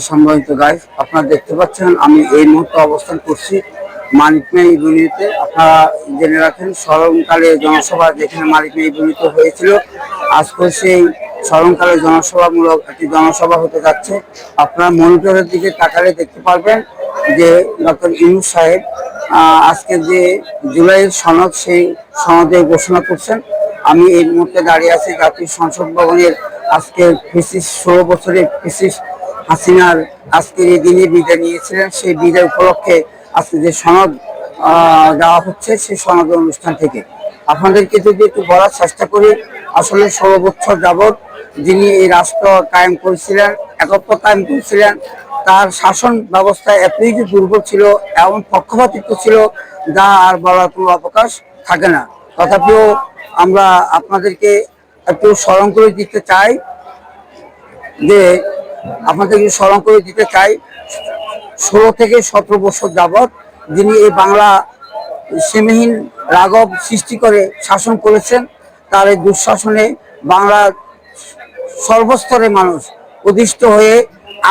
সম্মানিত গাইস, আপনারা দেখতে পাচ্ছেন আমি এই মুহূর্তে অবস্থান করছি মানিক মিয়া ইউনিয়নে। আপনারা জেনে রাখেন স্মরণকালে জনসভা যেখানে মানিক মিয়া ইউনিয়নে হয়েছিল, আজকে সেই স্মরণকালে জনসভামূলক একটি জনসভা হতে যাচ্ছে। আপনারা মনিটরের দিকে তাকালে দেখতে পারবেন যে ডক্টর ইউনূস সাহেব আজকে যে জুলাইয়ের সনদ, সেই সনদে ঘোষণা করছেন। আমি এই মুহূর্তে দাঁড়িয়ে আছি জাতীয় সংসদ ভবনের। আজকে 16 বছরের হাসিনার আজকের এই দিনে বিদায় নিয়েছিলেন, সেই বিদায় উপলক্ষে আজকে যে সনদ দেওয়া হচ্ছে, সেই সনদ অনুষ্ঠান থেকে আপনাদেরকে যদি একটু বলার চেষ্টা করি, আসলে 16 বছর যাবৎ যিনি এই রাষ্ট্র কায়েম করেছিলেন, একত্র কায়েম করেছিলেন, তার শাসন ব্যবস্থা এতই যে দুর্বল ছিল, এমন পক্ষপাতিত্ব ছিল যা আর বলার কোনো অবকাশ থাকে না। তথাপিও আমরা আপনাদেরকে একটু স্মরণ করে দিতে চাই যে 16 থেকে 17 বছর যাবৎ যিনি এই বাংলা সীমাহীন রাঘব সৃষ্টি করে শাসন করেছেন, তার এই দুঃশাসনে বাংলার সর্বস্তরের মানুষ অধিষ্ঠ হয়ে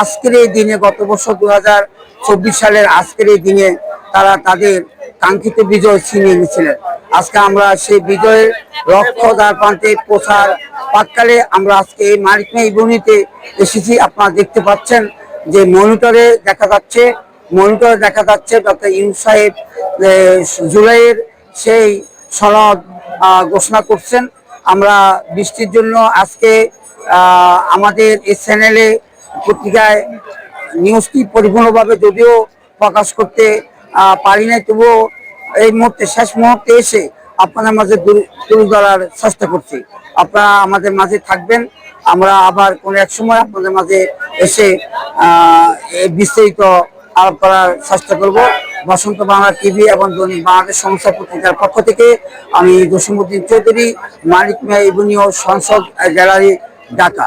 আজকের এই দিনে, গত বছর 2024 সালের আজকের এই দিনে তারা তাদের কাঙ্ক্ষিত বিজয় ছিনিয়ে নিয়েছিলেন। আজকে আমরা সেই বিজয়ের লক্ষ্য দ্বার প্রান্তে পৌঁছার প্রাক্কালে আমরা আজকে এই মানিক মিয়া ইউনিয়নে এসেছি। আপনারা দেখতে পাচ্ছেন যে মনিটরে দেখা যাচ্ছে ডক্টর ইউনূস সাহেব জুলাইয়ের সেই সনদ ঘোষণা করছেন। আমরা বৃষ্টির জন্য আজকে আমাদের এই চ্যানেলে, পত্রিকায় নিউজটি পরিপূর্ণভাবে যদিও প্রকাশ করতে পারি নাই, তবুও এই মুহূর্তে, শেষ মুহূর্তে এসে আপনাদের মাঝে তুলে ধরার চেষ্টা করছি। আপনারা আমাদের মাঝে থাকবেন, আমরা আবার কোনো এক সময় আপনাদের মাঝে এসে বিস্তারিত আলাপ করার চেষ্টা করব। বসন্ত বাংলা টিভি এবং দৈনিক বাংলাদেশ সমস্যা পত্রিকার পক্ষ থেকে আমি জসিমউদ্দিন চৌধুরী, মানিক মিয়া ইউনিয়ন সংসদ গ্যালারি, ঢাকা।